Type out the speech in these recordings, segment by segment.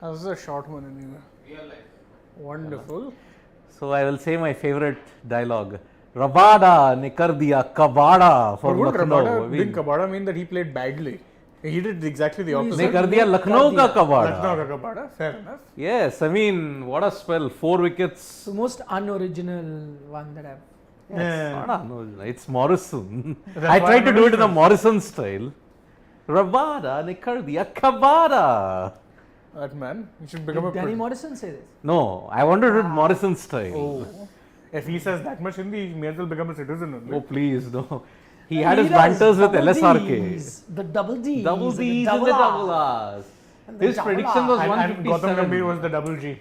That was a short one anyway. Real life. Wonderful. So I will say my favorite dialogue. Rabada ne kar diya kabada for But wouldn't Lucknow. Rabada, didn't Kabada mean that he played badly? He did exactly the opposite. Ne kar diya Lucknow ka kabada. Lucknow ka Kabada, fair enough. Yes, I mean, what a spell. 4 wickets. The most unoriginal one that I've. Yeah. It's Morrison. That's I why tried to I'm do it in a mentioning. Morrison style. Rabada ne kar diya kabada. That man, he should become a... Did Danny Morrison say this? No, I wanted to do it Morrison style. Oh. If he says that much Hindi, he may as well become a citizen only. Oh, please, no. He had his does banters with double LSRK. Ds, the double D's. Double and D's the and the double double R. R's. And the His double prediction was R. And Gautam 157. Gambhir was the double G.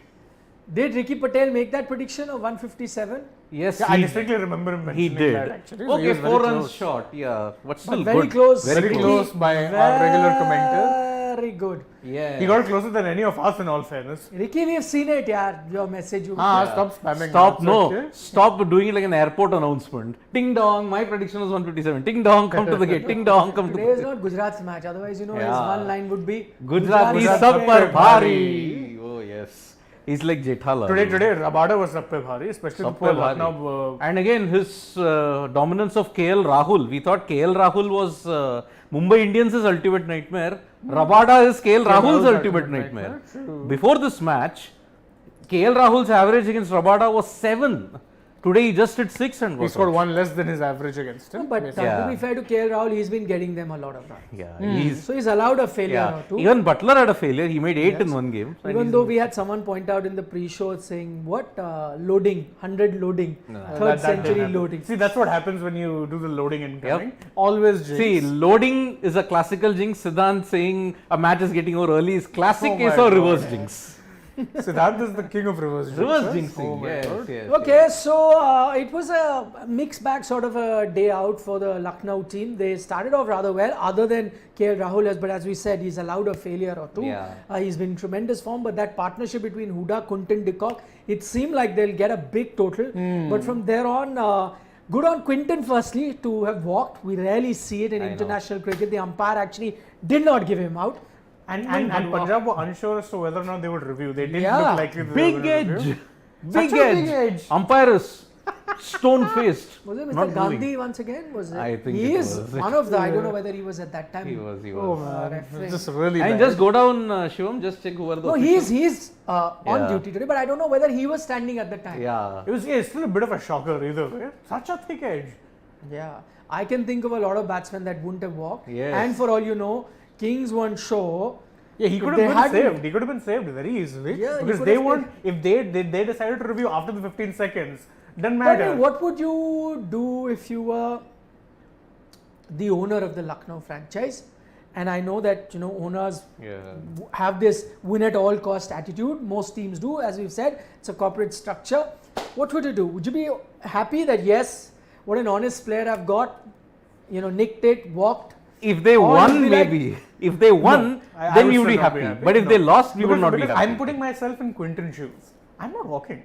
Did Ricky Patel make that prediction of 157? Yes, Yeah, I he, distinctly remember him he mentioning did. that actually. So he Okay, was very 4 runs close. short, yeah. But still very good. close. Very close by our regular commentator. Very good. Yeah. He got closer than any of us in all fairness. Ricky, we have seen it, yaar. Your message. You Stop spamming. Stop, now, no. it's okay. Stop doing it like an airport announcement. Ding dong, my prediction was 157. Ding dong, come to the gate. Ding dong, come to Today the is gate. not Gujarat's match. Otherwise, you know, his Yeah. one line would be Gujarati Gujarat sab sab par pe bhari. Oh, yes. He's like Jethalal. Today, Rabada was sab pe bhari, especially Sab for pe bhari. Lucknow. And again, his dominance of KL Rahul. We thought KL Rahul was Mumbai Indians' ultimate nightmare. Rabada is KL Rahul's ultimate nightmare. Before this match, KL Rahul's average against Rabada was 7. Today he just hit 6 and He got scored out. one less than his average against him. But basically. Yeah. to be fair to KL Rahul, he's been getting them a lot of runs. Yeah, he's So he's allowed a failure yeah. or two. Even Butler had a failure. He made 8 in Yes. one game. And Even he's- though we had someone point out in the pre-show saying, what, loading, 100 loading, That third didn't century happen. loading. See, that's what happens when you do the loading and coming. Always jinx. See, loading is a classical jinx. Siddhant saying a match is getting over early is classic Oh case my of God. reverse jinx. Siddhant is the king of reverse jinx. Reverse huh? jinxing. Oh my yes, God. yes, Okay, so it was a mixed bag sort of a day out for the Lucknow team. They started off rather well, other than KL Rahul, but as we said, he's allowed a failure or two. Yeah. He's been in tremendous form, but that partnership between Huda, Quinton de Kock, it seemed like they'll get a big total. But from there on, good on Quinton firstly to have walked. We rarely see it in I know. international cricket. The umpire actually did not give him out. And Punjab were unsure as to whether or not they would review. They didn't Yeah. look likely that they were Big going to edge. review. Big Such a edge. big edge. Umpire is stone faced. Was it Mr. Not Gandhi moving. once again? Was it? I think he it is was. one of the. I don't know whether he was at that time. He was. Oh man, referee. just really And bad. just go down, Shivam, just check who are the No, officials. he's on Yeah. duty today, but I don't know whether he was standing at the time. Yeah. It was still a bit of a shocker either way. Such a thick edge. Yeah. I can think of a lot of batsmen that wouldn't have walked. Yes. And for all you know, Kings won't show. Yeah, he could They have had been to- saved. He could have been saved very easily. Yeah, he because could they have weren't. If they decided to review after the 15 seconds, doesn't Tell matter. me, what would you do if you were the owner of the Lucknow franchise? And I know that owners Yeah. have this win at all cost attitude. Most teams do, as we've said. It's a corporate structure. What would you do? Would you be happy that yes, what an honest player I've got, nicked it, walked? If they Or won, you'd be like- maybe. If they won, I then would you would still be not be happy. happy. But if No. they lost, we would Because- not be because happy. I'm putting myself in Quinton's shoes. I'm not walking.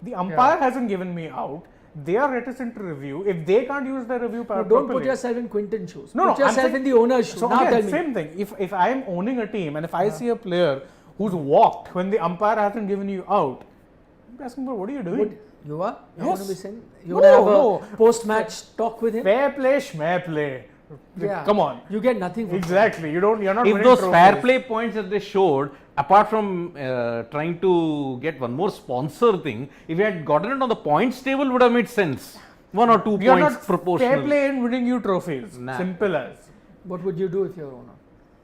The umpire hasn't given me out. They are reticent to review. If they can't use their review power Don't put properly- yourself in Quinton's shoes. No, put no, I'm yourself saying- in the owner's shoes. So Now again, tell me. same thing. If I am owning a team and if I see a player who's walked when the umpire hasn't given you out, I'm asking, bro, what are you doing? You are? You're Yes. going to be saying? You're No, going to have no. a post-match talk with him? Fair play, schmair play. Yeah. Come on. You get nothing from Exactly. You're not If winning those fair trophies. play points that they showed, apart from trying to get one more sponsor thing, if you had gotten it on the points table, would have made sense. 1 or 2 You're points not proportional. fair play in winning you trophies. Nah. Simple as. What would you do if you're owner?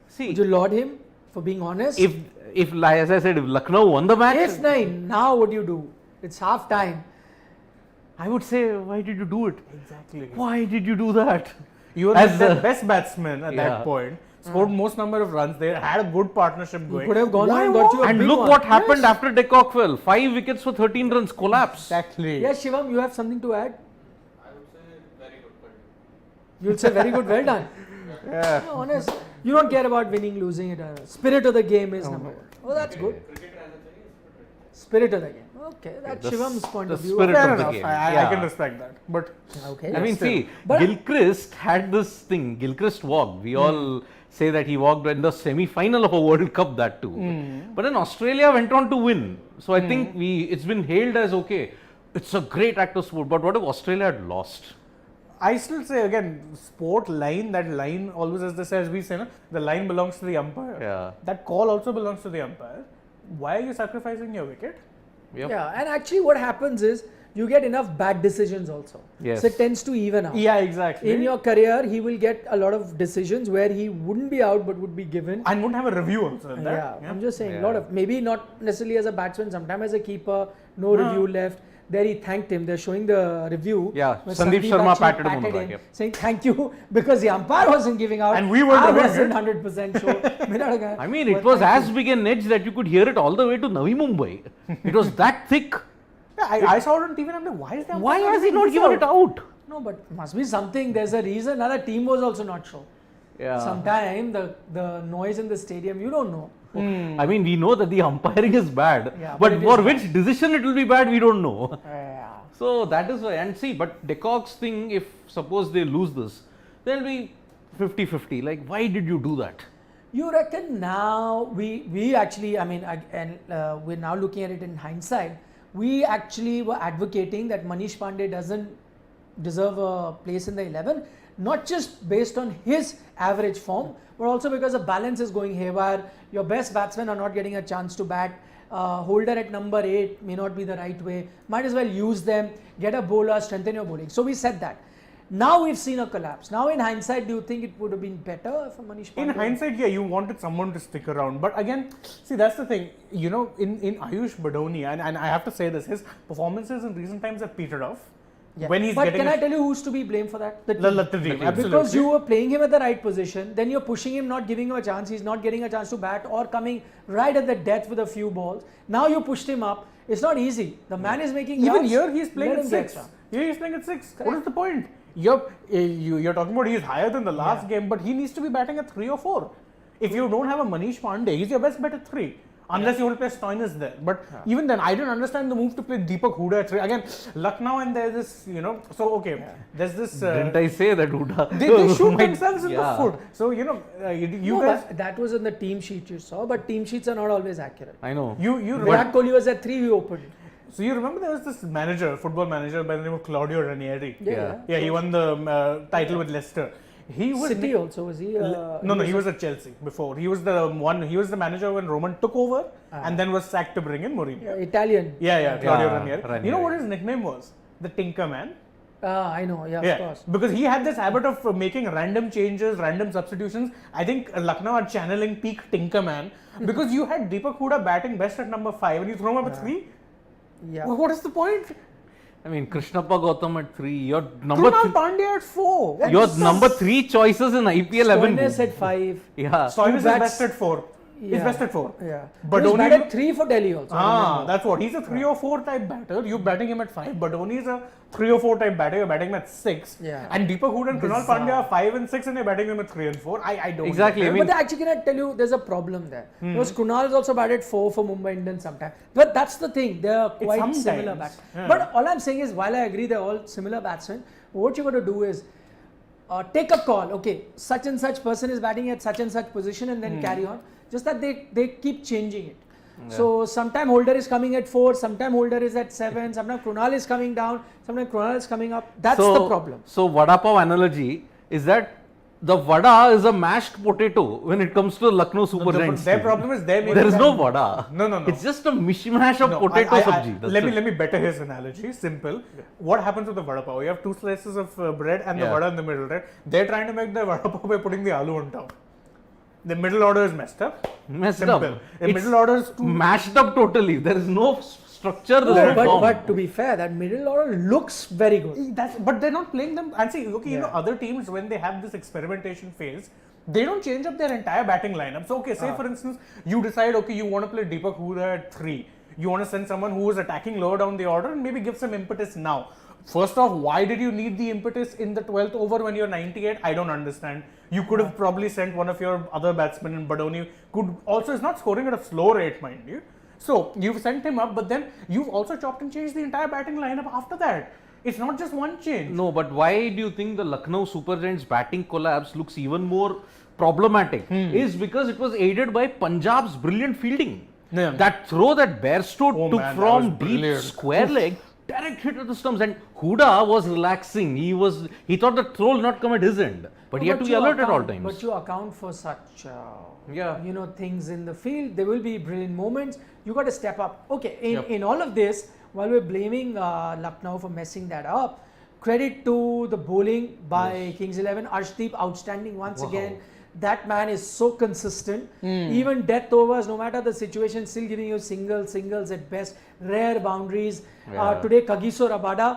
See, Would you laud him for being honest? if like as I said, if Lucknow won the match, Yes, 9. Now what do you do? It's half time. I would say, why did you do it? Exactly. Why did you do that? You were As the the- best batsman at Yeah. that point. Scored most number of runs. They had a good partnership going. could have gone Why on and got you a And big look one. what happened after de Kock fell. 5 wickets for 13 runs, collapse. Exactly. Yes, Shivam, you have something to add? I would say very good for you. You'll say very good, well done. Yeah. No, honest. You don't care about winning, losing it. Spirit of the game is number one. Oh, that's good. Cricket रहना चाहिए, Spirit of the game. Okay, that's the Shivam's point the of view. spirit Fair of the enough. game. I Yeah. can respect that. But Okay. I mean, still. see, But- Gilchrist had this thing. Gilchrist walked. We all say that he walked in the semi-final of a World Cup, that too. But then Australia went on to win. So I think it's been hailed as, okay, it's a great act of sport, but what if Australia had lost? I still say again, sport line, that line always, as this, as we say, no, the line belongs to the umpire. Yeah. That call also belongs to the umpire. Why are you sacrificing your wicket? Yep. Yeah, and actually what happens is you get enough bad decisions also. Yes. So it tends to even out. Yeah, exactly. In your career, he will get a lot of decisions where he wouldn't be out but would be given. And won't have a review also in that. Yeah, I'm just saying, Yeah. lot of, maybe not necessarily as a batsman, sometimes as a keeper, no review left. There he thanked him. They're showing the review. Yeah, where Sandeep Sharma actually patted him on the back, him, yep. saying thank you because the umpire wasn't giving out. And we weren't I aware. wasn't 100% sure. I mean, it was as big an edge that you could hear it all the way to Navi Mumbai. It was that thick. Yeah, I saw it on TV and I'm like, why is that? Why has he not given it out? No, but must be something. There's a reason. Another team was also not sure. Yeah. Sometime the noise in the stadium, you don't know. I mean, we know that the umpiring is bad, Yeah, but but it for is which decision it will be bad, we don't know. Yeah. So that is why. And see, but Decog's thing, if suppose they lose this, then it'll be 50-50. Like, why did you do that? You reckon now we actually, I mean, we're now looking at it in hindsight. We actually were advocating that Manish Pandey doesn't deserve a place in the 11, not just based on his average form, but also because the balance is going haywire. Your best batsmen are not getting a chance to bat. Holder at number 8 may not be the right way. Might as well use them, get a bowler, strengthen your bowling. So we said that. Now we've seen a collapse. Now in hindsight, do you think it would have been better for Manish Pandey? In hindsight, yeah, you wanted someone to stick around. But again, see, that's the thing. You know, in Ayush Badoni, and I have to say this, his performances in recent times have petered off. Yeah. When he's but getting can I tell you who's to be blamed for that? The team. the team, absolutely. Because you were playing him at the right position, then you're pushing him, not giving him a chance. He's not getting a chance to bat or coming right at the death with a few balls. Now you pushed him up. It's not easy. The man is making Even runs. here he's playing Let at him get 6. some. Here he's playing at 6. What is the point? You're talking about he's higher than the last game, but he needs to be batting at 3 or 4. If you don't have a Manish Pandey, he's your best bet at 3. Unless you want to play Stoinis there. But even then, I didn't understand the move to play Deepak Hooda at 3. Again, Lucknow and there's this, you know, so okay, there's this... Didn't I say that Huda? they shoot themselves in the foot. So, you know, you No, guys... but that was in the team sheet you saw, but team sheets are not always accurate. I know. You Virat Kohli was at 3, he opened. So you remember there was this manager, football manager by the name of Claudio Ranieri. Yeah. Yeah, he won the title with Leicester. He was City also, was he? no, he was at Chelsea before. He was the manager when Roman took over and then was sacked to bring in Mourinho. Italian. Claudio Ranieri. Ranieri. You know what his nickname was? The Tinker Man. I know, of course. Because he had this habit of making random changes, random substitutions. I think Lucknow are channeling peak Tinker Man because you had Deepak Hooda batting best at number 5 and you throw him up at 3. Yeah. Well, what is the point? I mean, Krishnappa Gautam at 3. Your number Krunal Pandya at 4. What your is number this? 3 choices in IPL11. Stoinis at 5. Yeah. Stoinis is bats- best at 4. He's best at 4. Yeah. But He was only batted 3 for Delhi also. that's what. He's a 3 or 4 type batter. You're batting him at 5. But only is a 3 or 4 type batter. You're batting him at 6. Yeah. And Deepak Hooda and Krunal Pandya are 5 and 6 and you're batting them at 3 and 4. I don't Exactly, get I it. mean- But actually, can I tell you, there's a problem there. Because Kunal is also batted 4 for Mumbai Indians sometimes. But that's the thing, they're quite sometimes. similar batsmen. Yeah. But all I'm saying is, while I agree they're all similar batsmen, what you got to do is take a call. Okay, such and such person is batting at such and such position and then carry on. Just that they keep changing it. So sometime Holder is coming at 4, sometime Holder is at 7, sometimes Krunal is coming down, sometimes Krunal is coming up. That's the problem. So Vada Pav analogy is that the Vada is a mashed potato when it comes to Lucknow Super Giants. Their team. problem is they're There is no Vada. No. It's just a mishmash of No, potato sabji. That's let it. me better his analogy. Simple. What happens with the vada pav? You have 2 slices of bread and the Yeah. vada in the middle, right? They're trying to make the vada pav by putting the aloo on top. The middle order is messed up. Messed Simple. up. The It's middle order is too. mashed up totally. There is no structure. There is No, no form. but to be fair, that middle order looks very good. But they're not playing them. And see, okay, you know, other teams when they have this experimentation phase, they don't change up their entire batting lineup. So, okay, say for instance, you decide, okay, you want to play Deepak Hooda at 3. You want to send someone who is attacking lower down the order and maybe give some impetus now. First off, why did you need the impetus in the 12th over when you're 98? I don't understand. You could have probably sent one of your other batsmen, and Badoni could also is not scoring at a slow rate, mind you. So you've sent him up, but then you've also chopped and changed the entire batting lineup after that. It's not just one change. No, but why do you think the Lucknow Super Giants batting collapse looks even more problematic is because it was aided by Punjab's brilliant fielding. Yeah. That throw that Bairstow Oh took man, that from was deep brilliant. square leg, direct hit at the stumps, and Huda was relaxing. He thought the throw will not come at his end, but he had to be alert at all times. But you account for such, Yeah. things in the field. There will be brilliant moments. You got to step up. Okay, Yep. in all of this, while we're blaming Lucknow for messing that up, credit to the bowling by Kings 11. Arshdeep outstanding once Wow. again. That man is so consistent. Even death overs, no matter the situation, still giving you singles at best. Rare boundaries. Yeah. Today, Kagiso Rabada.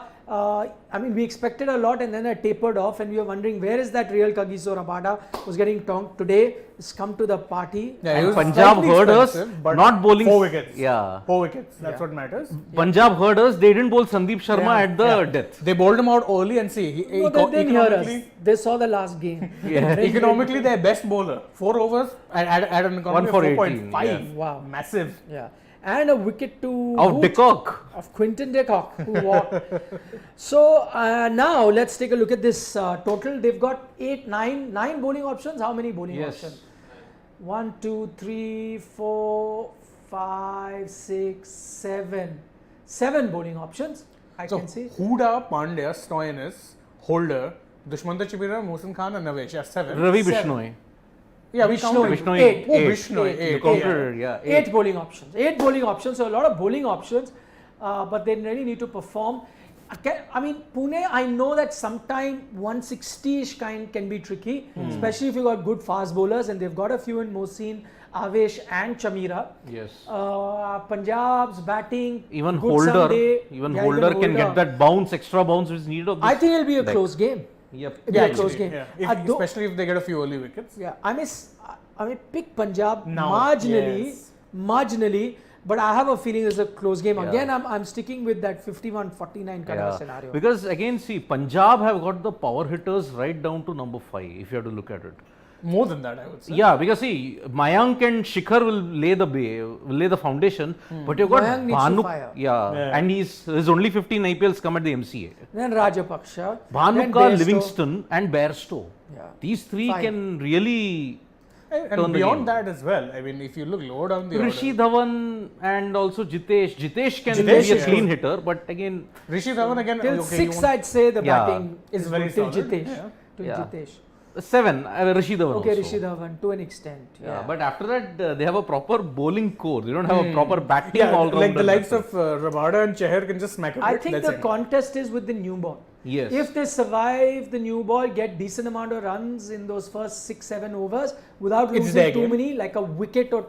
We expected a lot and then it tapered off, and we were wondering where is that real Kagiso Rabada? Was getting tonked today. It's come to the party. Yeah, And it was Punjab slightly heard us expensive, but not bowling 4 wickets. Yeah. 4 wickets. That's Yeah. what matters. Punjab heard us. They didn't bowl Sandeep Sharma Yeah. at the Yeah. death. They bowled him out early and see. No, they didn't hear us. They saw the last game. Yeah. Economically, their best bowler. 4 overs at an economy One of for 4.5. 18, Wow. Massive. Yeah. And a wicket to Of who? De Kock. Of Quinton de Kock, who walked. So now let's take a look at this total. They've got 9 bowling options. How many bowling Yes. options? 1, 2, 3, 4, 5, 6, 7. 7 bowling options. I So, can see. Huda, Pandya, Stoinis, Holder, Dushmanta Chibira, Mohsin Khan, and Navesh. Yeah, 7. Ravi 7. Bishnoi. Yeah, we Bishnoi. counted. Bishnoi. 8. Oh, Eight. Bishnoi. Eight. 8. You counted, yeah. 8 bowling options. 8 bowling options. So a lot of bowling options, but they really need to perform. Pune, I know that sometime 160-ish kind can be tricky, especially if you got good fast bowlers, and they've got a few in Mohsin, Avesh, and Chamira. Yes. Punjab's batting. Even good Holder, someday. even Yeah, Holder can get that bounce, extra bounce which is needed of this. I think it'll be a deck. close game. Yep. It'll be Yeah, a close actually, game. yeah. Especially if they get a few early wickets. Yeah, I may pick Punjab Now, marginally, yes. but I have a feeling it's a close game. Yeah. Again, I'm sticking with that 51-49 kind of scenario. Because again, see, Punjab have got the power hitters right down to number 5, if you have to look at it. More than that, I would say. Yeah, because see, Mayank and Shikhar will lay the foundation, but you've got Mayank needs to Bhanu, fire. yeah, and his only 15 IPLs come at the MCA. Then Rajapaksha, then Bhanuka, Bairstow. Livingston, and Bairstow. Yeah. These 3 Fine. can really And turn the beyond game. that as well. I mean, if you look lower down the Rishi order. Dhawan and also Jitesh. Jitesh can Jitesh be a is clean good. hitter, but again, Rishi Dhawan again. Till okay, 6, you want- I'd say the Yeah. batting Is very good till solid, Jitesh. yeah. Till Yeah. Jitesh. 7, Rishi Dhawan Okay, also. Rishi Dhawan to an extent. Yeah, but after that, they have a proper bowling core. They don't have a proper batting Yeah, all like the likes of Rabada and Chahar can just smack a I bit, think that's the it. contest is with the new ball. Yes. If they survive the new ball, get decent amount of runs in those first 6-7 overs without It's losing their too game. many, like a wicket or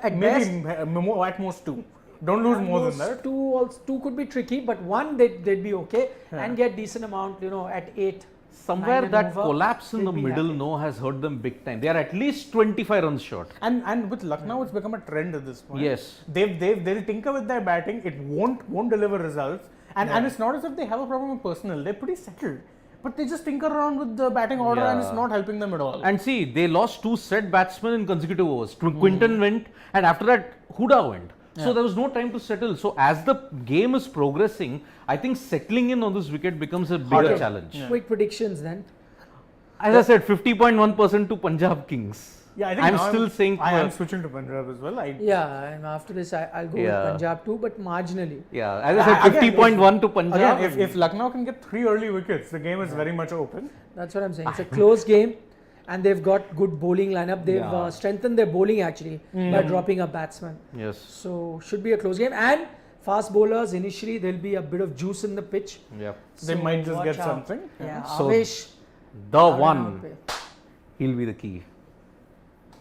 at best. Maybe at most 2. Don't lose more than that. Two could be tricky, but one they'd be okay and get decent amount, at 8. Somewhere 9 and that over, collapse in they'll the be middle happy. has hurt them big time. They are at least 25 runs short. And with Lucknow, it's become a trend at this point. Yes. They'll tinker with their batting. It won't deliver results. And it's not as if they have a problem with personnel. They're pretty settled. But they just tinker around with the batting order and it's Yeah. not helping them at all. And see, they lost 2 set batsmen in consecutive overs. Quinton went, and after that, Huda went. So there was no time to settle. So as the game is progressing, I think settling in on this wicket becomes a bigger Okay. challenge. Quick predictions then. As I said, 50.1% to Punjab Kings. Yeah, I think I'm now still saying I am switching to Punjab as well. Yeah, and after this, I'll go with Yeah. Punjab too, but marginally. Yeah, as I said, Again, 50.1 to Punjab. Again, if Lucknow can get 3 early wickets, the game is very much open. That's what I'm saying. It's a close game, and they've got good bowling lineup. They've Yeah. strengthened their bowling actually by dropping a batsman. Yes. So should be a close game. And fast bowlers initially there'll be a bit of juice in the pitch. Yep. They So might just watch get out. something. Yeah, So Avesh. The out and one, out play. he'll be the key.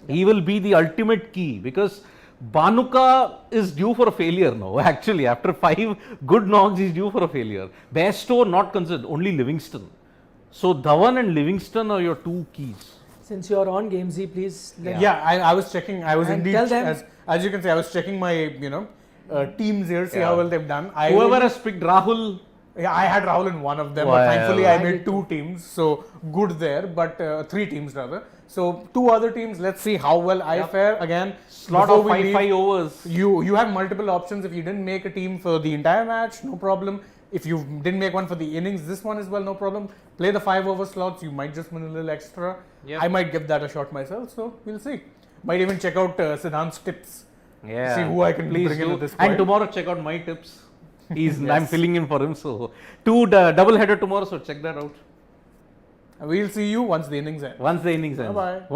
He will be the ultimate key because Bhanuka is due for a failure now. Actually, after 5 good knocks, he's due for a failure. Bairstow not considered, only Livingston. So Dhawan and Livingston are your 2 keys. Since you're on Gamezy, please let Yeah, I was checking. I was And indeed, tell them- as you can see, I was checking my, teams here, see Yeah. how well they've done. Whoever has picked Rahul, Yeah, I had Rahul in one of them, Well, but thankfully I I made did 2 teams, so good there. But 3 teams rather. So 2 other teams. Let's see how well I fare. Again, slot before of we leave, 5 overs. You have multiple options. If you didn't make a team for the entire match, no problem. If you didn't make one for the innings, this one as well, no problem. Play the 5-over slots. You might just win a little extra. Yep. I might give that a shot myself. So we'll see. Might even check out Siddhant's tips. Yeah. See who I can Please bring in do. at this And point. tomorrow check out my tips. I'm Yes. filling in for him. So double header tomorrow. So check that out. We'll see you once the innings end. Once the innings ends. Bye-bye.